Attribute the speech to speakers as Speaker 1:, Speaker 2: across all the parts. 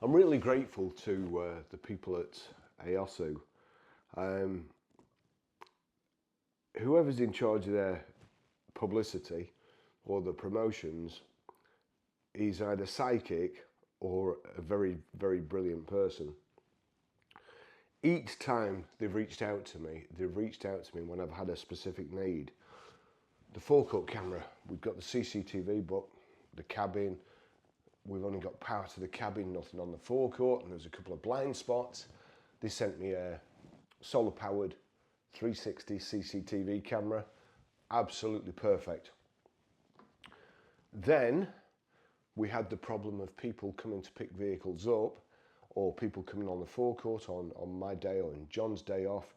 Speaker 1: I'm really grateful to the people at AOSU. Whoever's in charge of their publicity or the promotions is either psychic or a very, very brilliant person. Each time they've reached out to me when I've had a specific need. The forecourt camera, we've got the CCTV, but the cabin, we've only got power to the cabin, nothing on the forecourt, and there's a couple of blind spots. They sent me a solar powered 360 CCTV camera, absolutely perfect. Then we had the problem of people coming to pick vehicles up, or people coming on the forecourt on my day or in John's day off,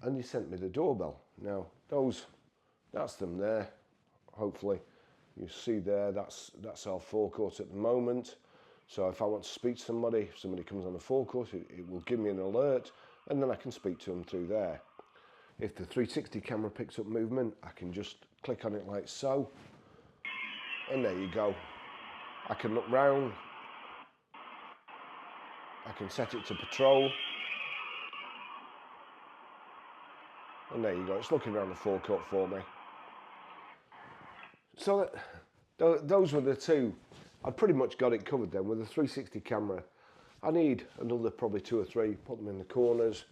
Speaker 1: and they sent me the doorbell. Now that's them there, hopefully you see there, that's our forecourt at the moment. So if I want to speak to somebody, if somebody comes on the forecourt, it will give me an alert, and then I can speak to them through there. If the 360 camera picks up movement, I can just click on it like so, and there you go. I can look round, I can set it to patrol, and there you go, it's looking around the forecourt for me. So those were the two. I pretty much got it covered then with the 360 camera. I need another probably 2 or 3, put them in the corners.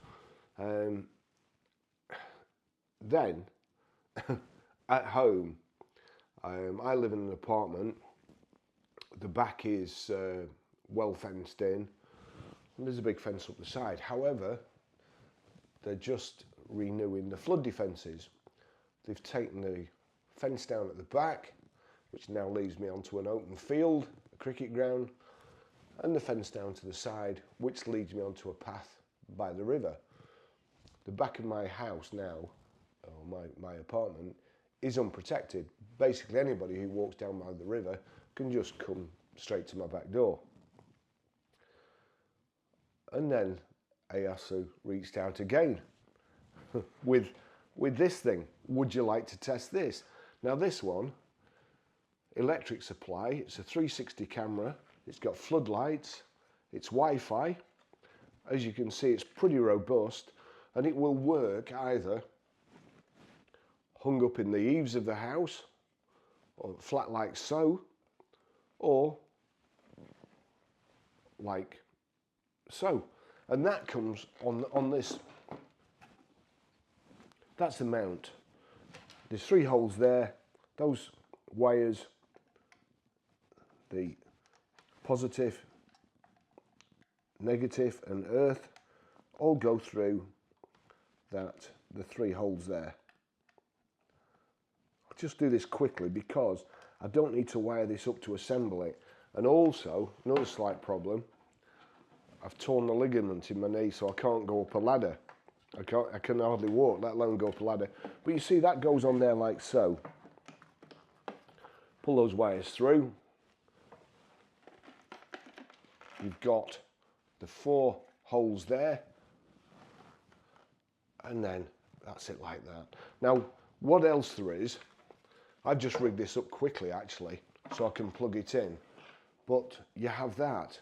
Speaker 1: Then, at home, I live in an apartment. The back is well fenced in, and there's a big fence up the side. However, they're just renewing the flood defences. They've taken the fence down at the back, which now leaves me onto an open field, a cricket ground, and the fence down to the side, which leads me onto a path by the river. The back of my house now, or my apartment, is unprotected. Basically anybody who walks down by the river can just come straight to my back door. And then AOSU reached out again with this thing. Would you like to test this? Now this one, electric supply, it's a 360 camera, it's got floodlights, it's Wi-Fi. As you can see, it's pretty robust, and it will work either hung up in the eaves of the house, or flat like so, or like so. And that comes on this, that's the mount. There's 3 holes there, those wires, the positive, negative and earth, all go through the 3 holes there. I'll just do this quickly because I don't need to wire this up to assemble it. And also, another slight problem, I've torn the ligament in my knee, so I can't go up a ladder. I can hardly walk, let alone go up a ladder. But you see, that goes on there like so. Pull those wires through. You've got the 4 holes there. And then that's it like that. Now, what else there is, I've just rigged this up quickly actually, so I can plug it in. But you have that.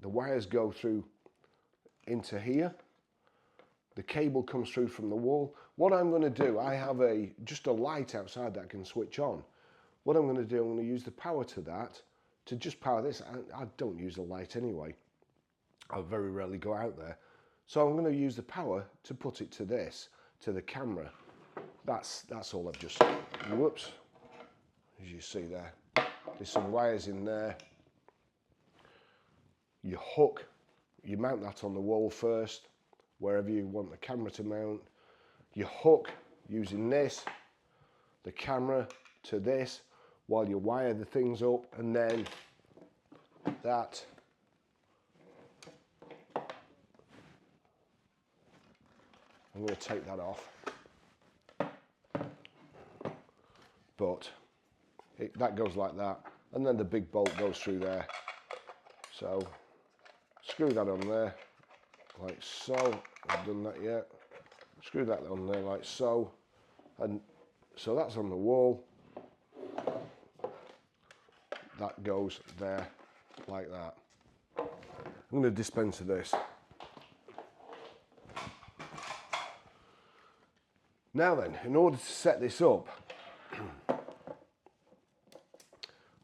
Speaker 1: The wires go through into here. The cable comes through from the wall. What I'm going to do, I have just a light outside that I can switch on. What I'm going to do, I'm going to use the power to that to just power this. I don't use a light anyway. I very rarely go out there. So I'm going to use the power to put it to this, to the camera. That's all I've just, whoops, as you see there. There's some wires in there. You hook, you mount that on the wall first, wherever you want the camera to mount. You hook using this, the camera to this, while you wire the things up, and then that. I'm going to take that off, but that goes like that, and then the big bolt goes through there. So screw that on there like so. I've done that yet. Screw that on there like so, and so that's on the wall. That goes there like that. I'm going to dispense of this. Now then, in order to set this up,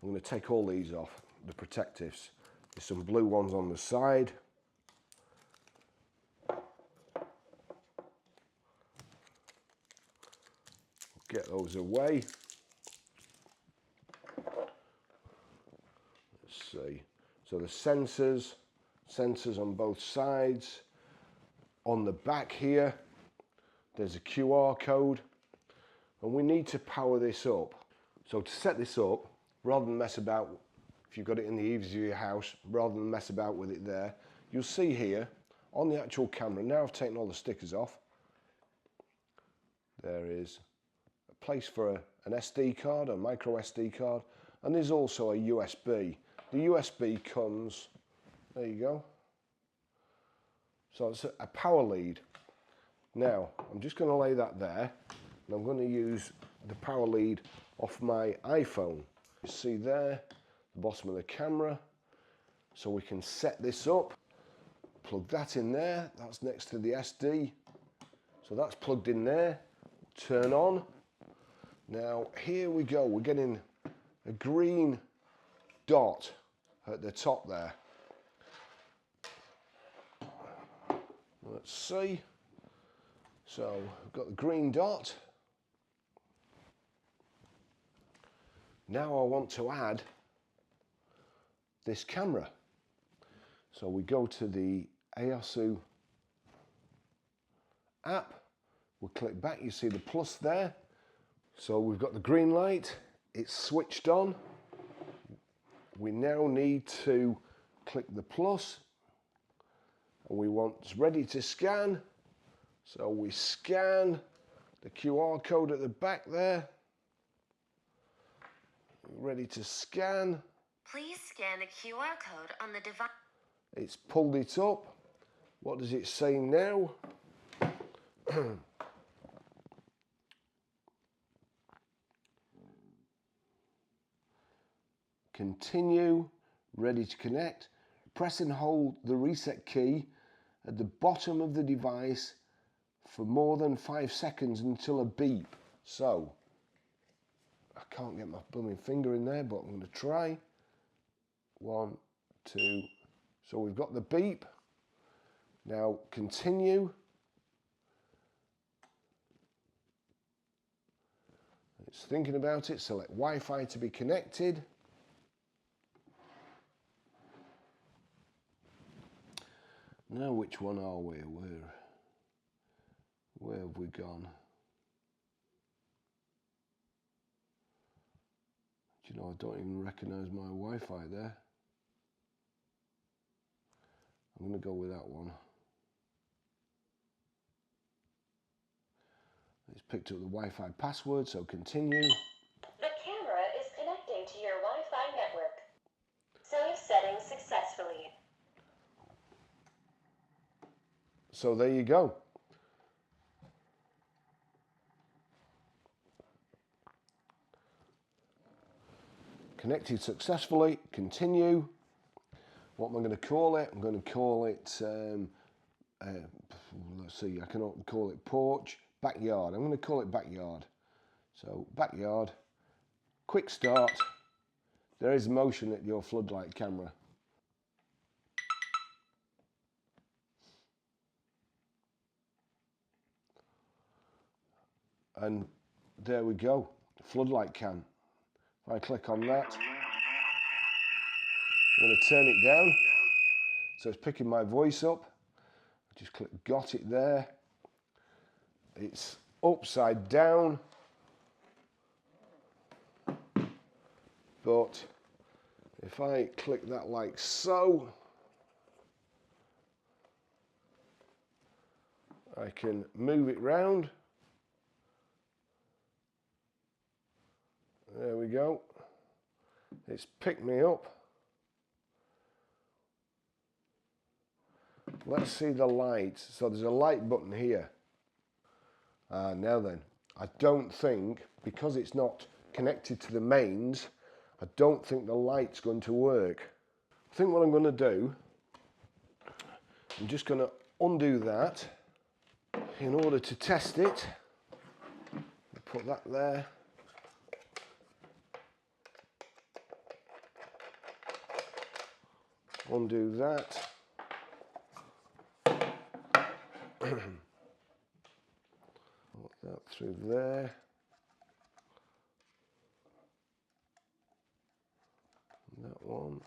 Speaker 1: I'm going to take all these off, the protectives. There's some blue ones on the side. Get those away. Let's see. So the sensors on both sides. On the back here, there's a QR code. And we need to power this up. So to set this up, rather than mess about, if you've got it in the eaves of your house, rather than mess about with it there, you'll see here on the actual camera, now I've taken all the stickers off, there is a place for an SD card, a micro SD card, and there's also a USB. The USB comes, there you go. So it's a power lead. Now, I'm just going to lay that there, and I'm going to use the power lead off my iPhone. You see there, the bottom of the camera. So we can set this up, plug that in there, that's next to the SD. So that's plugged in there, turn on. Now, here we go, we're getting a green dot at the top there. Let's see. So we've got the green dot. Now I want to add this camera. So we go to the AOSU app, we'll click back, you see the plus there. So we've got the green light, it's switched on. We now need to click the plus, and we want it's ready to scan. So we scan the QR code at the back there. Ready to scan.
Speaker 2: Please scan the QR code on the device.
Speaker 1: It's pulled it up. What does it say now? Continue, ready to connect. Press and hold the reset key at the bottom of the device for more than 5 seconds until a beep. So, I can't get my blooming finger in there, but I'm going to try. 1, 2. So we've got the beep. Now continue. It's thinking about it. Select Wi-Fi to be connected. Now which one are we? Where have we gone? Do you know, I don't even recognise my Wi-Fi there. I'm going to go with that one. It's picked up the Wi-Fi password, so continue.
Speaker 2: The camera is connecting to your Wi-Fi network. Save settings successfully.
Speaker 1: So there you go. Connected successfully, continue. What am I going to call it? I'm going to call it, let's see, I cannot call it porch, backyard. I'm going to call it backyard. So backyard, quick start. There is motion at your floodlight camera. And there we go, floodlight cam. If I click on that, I'm going to turn it down. So it's picking my voice up. I just click got it there. It's upside down. But if I click that like so, I can move it round. There we go. It's picked me up. Let's see the light. So there's a light button here. Now then, I don't think, because it's not connected to the mains, I don't think the light's going to work. I think what I'm going to do, I'm just going to undo that in order to test it. Put that there. Undo that. Put that through there. And that one.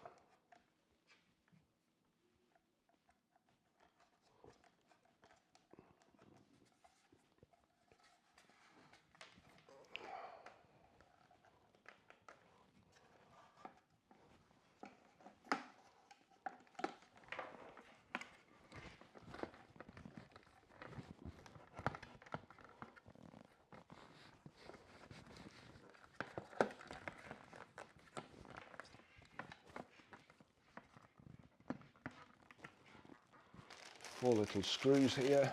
Speaker 1: Four little screws here.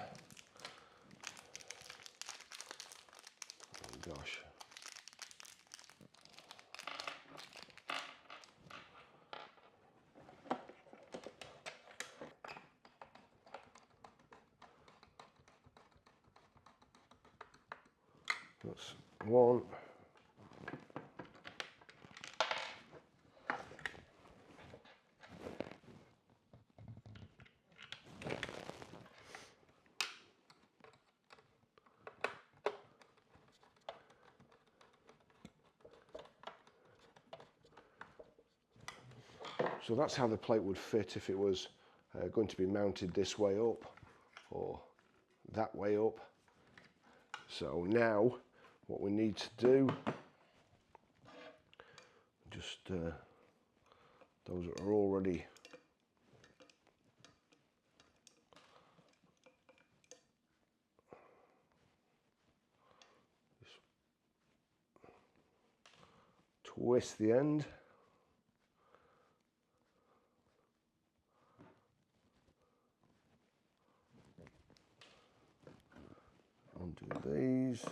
Speaker 1: Oh gosh. That's one. So that's how the plate would fit if it was going to be mounted this way up or that way up. So now what we need to do, just those are already just twist the end. Undo these.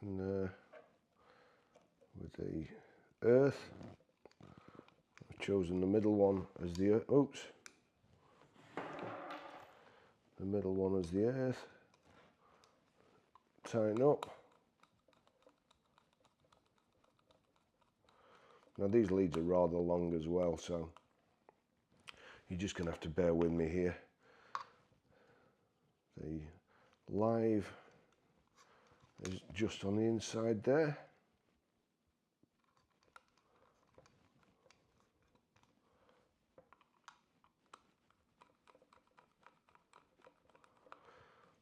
Speaker 1: In there with the earth. I've chosen the middle one as the earth. Oops. The middle one as the earth. Tighten up. Now these leads are rather long as well, so you're just going to have to bear with me here. The live is just on the inside there.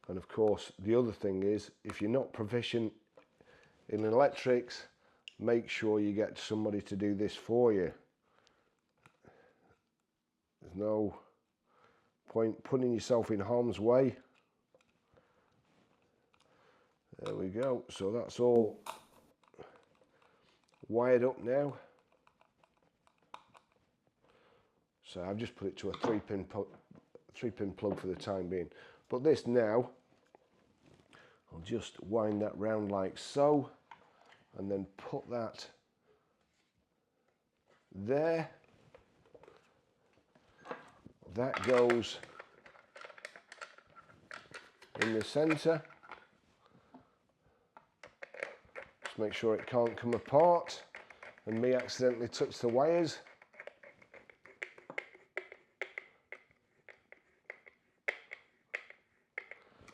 Speaker 1: And of course, the other thing is, if you're not proficient in electrics, make sure you get somebody to do this for you. There's no point putting yourself in harm's way. There we go. So that's all wired up now. So I've just put it to a three pin plug for the time being. But this now, I'll just wind that round like so, and then put that there. That goes in the centre. Just make sure it can't come apart and me accidentally touch the wires.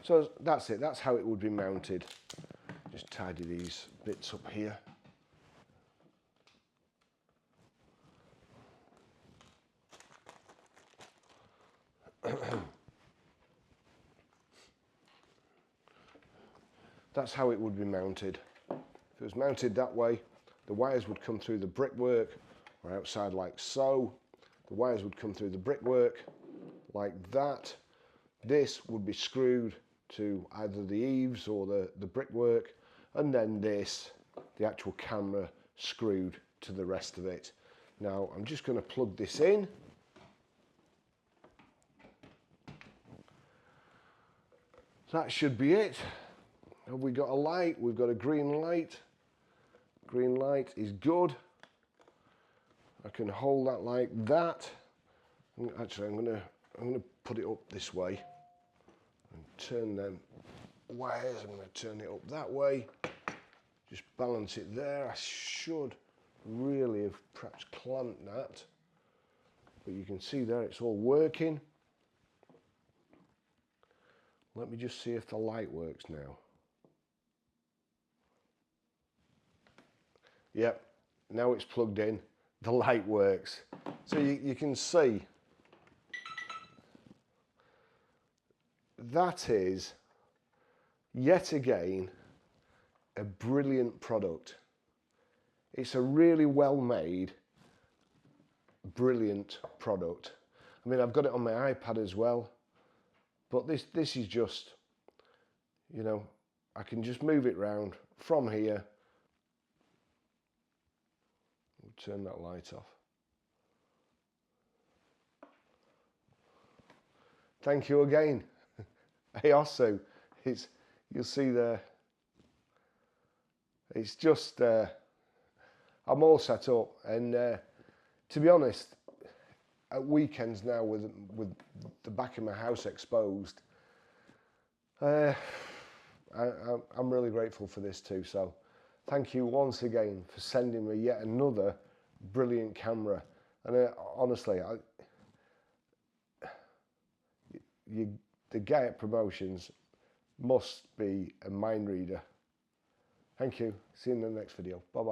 Speaker 1: So that's it, that's how it would be mounted. Just tidy these bits up here. That's how it would be mounted. If it was mounted that way, the wires would come through the brickwork or outside like so. The wires would come through the brickwork like that. This would be screwed to either the eaves or the brickwork, and then this, the actual camera, screwed to the rest of it. Now I'm just going to plug this in. That should be it. Have we got a light? We've got a green light. green light is good. I can hold that like that. Actually, I'm gonna put it up this way and turn them wires. I'm gonna turn it up that way. Just balance it there. I should really have perhaps clamped that, but you can see there it's all working. Let me just see if the light works now. Yep, now it's plugged in, the light works. So you can see that is yet again a brilliant product. It's a really well made, brilliant product. I mean, I've got it on my iPad as well, but this is just, you know, I can just move it round from here. Turn that light off. Thank you again, AOSU. You'll see there. It's just, I'm all set up, and to be honest, at weekends now with the back of my house exposed, I'm really grateful for this too. So thank you once again for sending me yet another brilliant camera. And honestly, the guy at Promotions must be a mind reader. Thank you. See you in the next video. Bye bye.